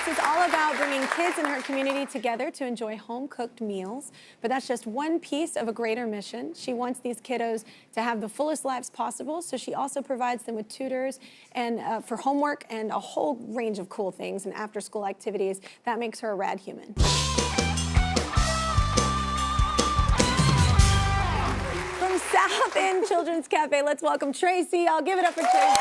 This is all about bringing kids in her community together to enjoy home-cooked meals. But that's just one piece of a greater mission. She wants these kiddos to have the fullest lives possible, so she also provides them with tutors and for homework and a whole range of cool things and after-school activities. That makes her a rad human. From South End Children's Cafe, let's welcome Tracie. I'll give it up for Tracie.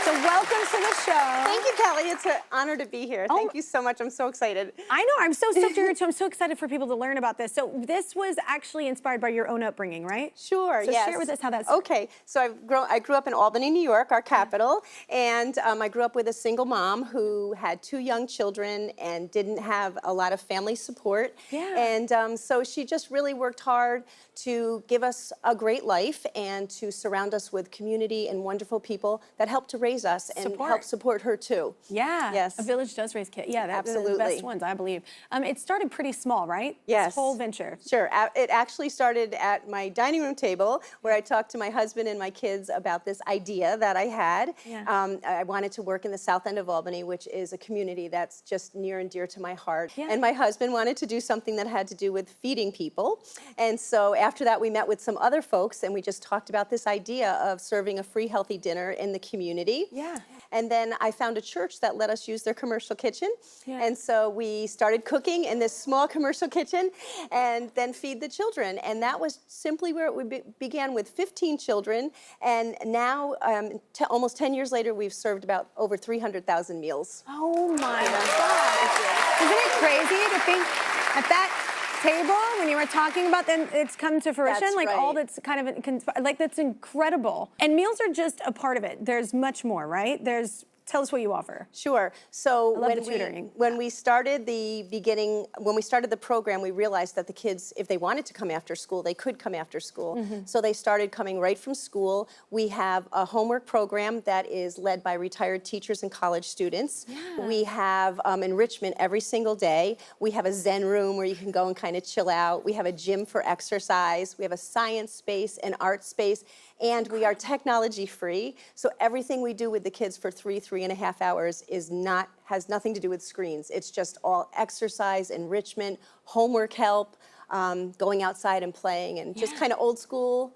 So welcome to the show. Thank you, Kelly. It's an honor to be here. Thank you so much. I'm so excited. I know. I'm so stoked you're here, too. I'm so excited for people to learn about this. So this was actually inspired by your own upbringing, right? Sure, so yes. Share with us how that's... Okay. So I grew up in Albany, New York, our capital, and I grew up with a single mom who had 2 young children and didn't have a lot of family support. Yeah. And so she just really worked hard to give us a great life and to surround us with community and wonderful people that helped to raise us and help support her too. Yeah. Yes. A village does raise kids. Yeah, that's absolutely the best ones, I believe. It started pretty small, right? Yes. This whole venture. Sure. It actually started at my dining room table where I talked to my husband and my kids about this idea that I had. Yeah. I wanted to work in the South End of Albany, which is a community that's just near and dear to my heart. Yeah. And my husband wanted to do something that had to do with feeding people. And so after that, we met with some other folks and we just talked about this idea of serving a free, healthy dinner in the community. Yeah. And then I found a church that let us use their commercial kitchen. Yeah. And so we started cooking in this small commercial kitchen and then feed the children. And that was simply where we began with 15 children. And now, almost 10 years later, we've served about over 300,000 meals. Oh my God. Isn't it crazy to think at that table when you were talking about them, it's come to fruition? That's like right. all that's kind of, like that's incredible. And meals are just a part of it. There's much more, right? Tell us what you offer. Sure. So when we started the program, we realized that the kids, if they wanted to come after school, they could come after school. Mm-hmm. So they started coming right from school. We have a homework program that is led by retired teachers and college students. Yeah. We have enrichment every single day. We have a Zen room where you can go and kind of chill out. We have a gym for exercise. We have a science space, an art space, and we are technology free. So everything we do with the kids for 3.5 hours has nothing to do with screens. It's just all exercise, enrichment, homework help, going outside and playing, and just kind of old school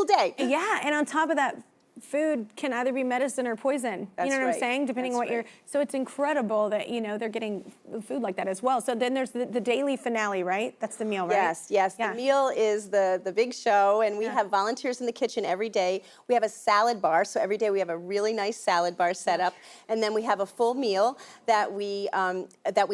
day. Yeah, and on top of that, food can either be medicine or poison. That's you know what right. I'm saying? Depending on what you're... So it's incredible that, they're getting food like that as well. So then there's the daily finale, right? That's the meal, right? Yes. Yeah. The meal is the big show, and we have volunteers in the kitchen every day. We have a salad bar, so every day we have a really nice salad bar set up, and then we have a full meal that we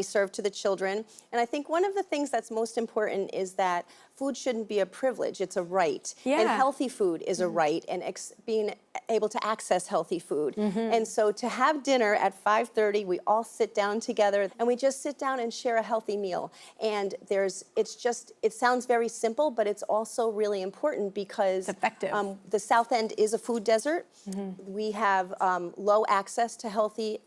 serve to the children. And I think one of the things that's most important is that food shouldn't be a privilege, it's a right. Yeah. And healthy food is a right, and being able to access healthy food. And so to have dinner at 5:30, we all sit down together and we just sit down and share a healthy meal. And it sounds very simple, but it's also really important because it's effective. The South End is a food desert. We have low access to healthy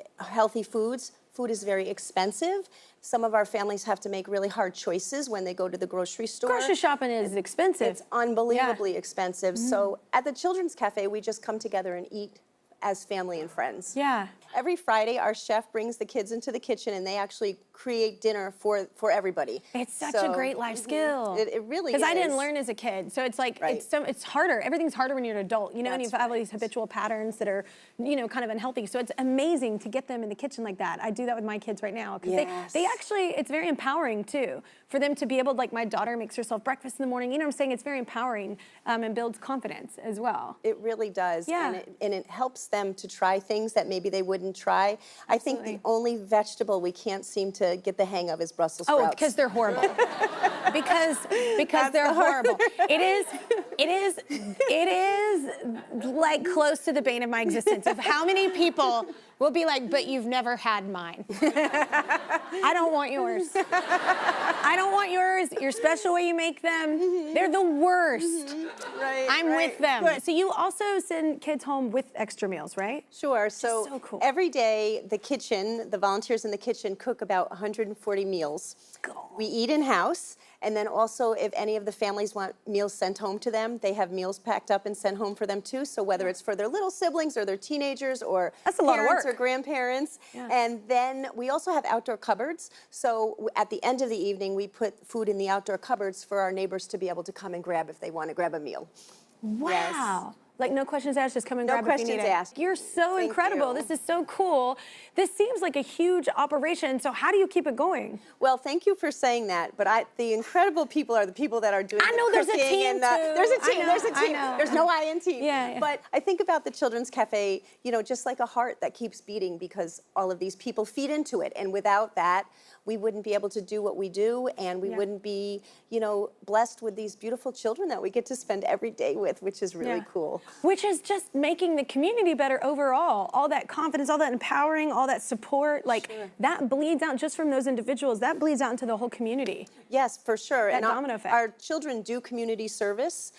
foods. Food is very expensive. Some of our families have to make really hard choices when they go to the grocery store. Grocery shopping is expensive. It's unbelievably expensive. So at the Children's Cafe, we just come together and eat as family and friends. Yeah. Every Friday, our chef brings the kids into the kitchen and they actually create dinner for everybody. It's such a great life skill. It really is. Because I didn't learn as a kid, so it's like, it's harder. Everything's harder when you're an adult, and you have all these habitual patterns that are, kind of unhealthy. So it's amazing to get them in the kitchen like that. I do that with my kids right now. Because they actually, it's very empowering too, for them to be able, like my daughter makes herself breakfast in the morning, I'm saying? It's very empowering and builds confidence as well. It really does. Yeah. And it helps them to try things that maybe they wouldn't try. I think the only vegetable we can't seem to get the hang of is Brussels sprouts. Oh, because they're horrible. because they're horrible. It is like close to the bane of my existence of how many people will be like, but you've never had mine. I don't want yours. I don't want yours. You're special way you make them. They're the worst. I'm with them. Good. So you also send kids home with extra meals, right? Sure. So cool. Every day, the volunteers in the kitchen cook about 140 meals. We eat in-house. And then also, if any of the families want meals sent home to them, they have meals packed up and sent home for them too. So whether it's for their little siblings or their teenagers or that's a lot of work. or grandparents. Yeah. And then we also have outdoor cupboards. So at the end of the evening, we put food in the outdoor cupboards for our neighbors to be able to come and grab if they want to grab a meal. Wow. Yes. Like no questions asked, just come and No grab if you need questions it. asked. You're so Thank incredible. you. This is so cool. This seems like a huge operation. So how do you keep it going? Well, thank you for saying that. But the incredible people are the people that are doing I know the there's a cooking team and too. there's a team. I know, There's a I team. know. There's no I in team. Yeah, yeah. But I think about the Children's Cafe, you know, just like a heart that keeps beating because all of these people feed into it. And without that, we wouldn't be able to do what we do, and we wouldn't be, you know, blessed with these beautiful children that we get to spend every day with, which is really cool. Which is just making the community better overall. All that confidence, all that empowering, all that support, like that bleeds out just from those individuals. That bleeds out into the whole community. Yes, for sure. That domino effect. Our children do community service.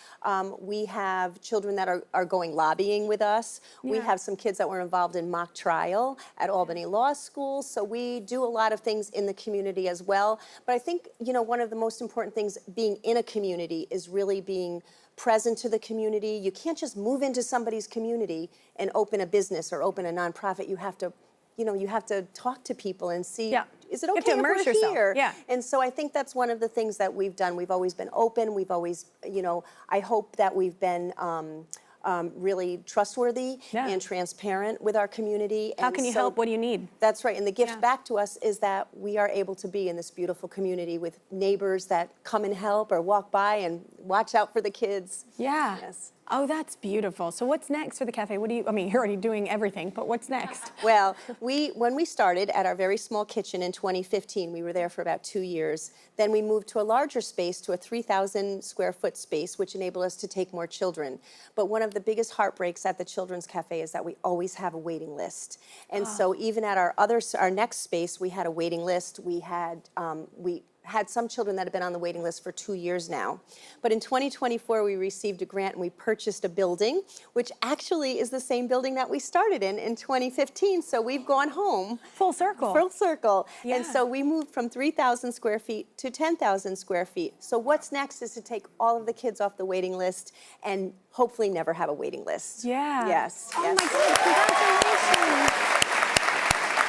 We have children that are going lobbying with us. We have some kids that were involved in mock trial at Albany Law School. So we do a lot of things in the community as well. But I think, you know, one of the most important things being in a community is really being present to the community. You can't just move into somebody's community and open a business or open a nonprofit. You have to, you know, you have to talk to people and see, is it okay if we're here? Yeah. And so I think that's one of the things that we've done. We've always been open. We've always, you know, I hope that we've been really trustworthy and transparent with our community. How can you help? What do you need? That's right. And the gift back to us is that we are able to be in this beautiful community with neighbors that come and help or walk by and watch out for the kids. Yeah. Yes. Oh, that's beautiful. So what's next for the cafe? What do you, I mean, you're already doing everything, but what's next? Well, when we started at our very small kitchen in 2015, we were there for about 2 years. Then we moved to a larger space, to a 3,000 square foot space, which enabled us to take more children. But one of the biggest heartbreaks at the Children's Cafe is that we always have a waiting list. And so even at our next space, we had a waiting list. We had some children that have been on the waiting list for 2 years now. But in 2024, we received a grant and we purchased a building, which actually is the same building that we started in 2015. So we've gone home. Full circle. Full circle. Yeah. And so we moved from 3,000 square feet to 10,000 square feet. So what's next is to take all of the kids off the waiting list and hopefully never have a waiting list. Yeah. Yes. Oh yes. my God, congratulations.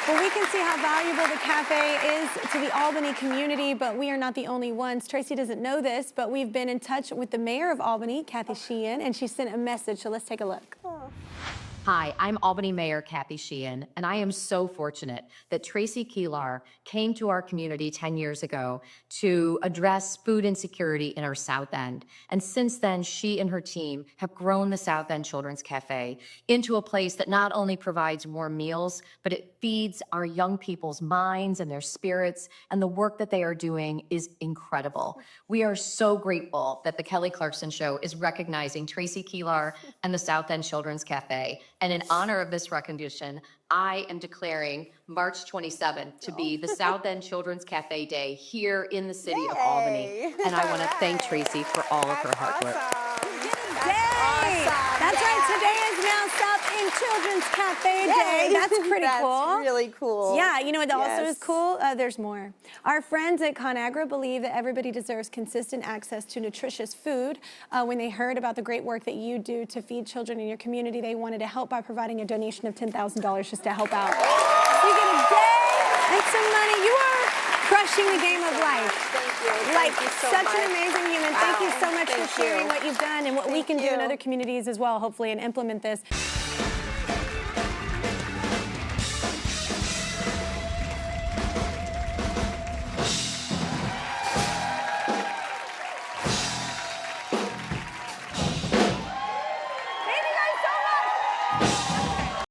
Well, we can see how valuable the cafe is to the Albany community, but we are not the only ones. Tracie doesn't know this, but we've been in touch with the mayor of Albany, Kathy Sheehan, and she sent a message, so let's take a look. Hi, I'm Albany Mayor Kathy Sheehan, and I am so fortunate that Tracie Keelar came to our community 10 years ago to address food insecurity in our South End. And since then, she and her team have grown the South End Children's Cafe into a place that not only provides warm meals, but it feeds our young people's minds and their spirits, and the work that they are doing is incredible. We are so grateful that the Kelly Clarkson Show is recognizing Tracie Keelar and the South End Children's Cafe. And in honor of this recognition, I am declaring March 27th to be the South End Children's Cafe Day here in the city of Albany. And I want to thank Tracie for all of her hard work. That's right, today is now South End Children's Cafe Day. That's pretty cool. That's really cool. Yeah, you know what also is cool? There's more. Our friends at Conagra believe that everybody deserves consistent access to nutritious food. When they heard about the great work that you do to feed children in your community, they wanted to help by providing a donation of $10,000 just to help out. So you get a day and some money. You are crushing the game of life. Thank you. Like, Thank you so such much. an amazing human. Thank you so much for sharing what you've done and what we can do in you. other communities as well, hopefully, and implement this.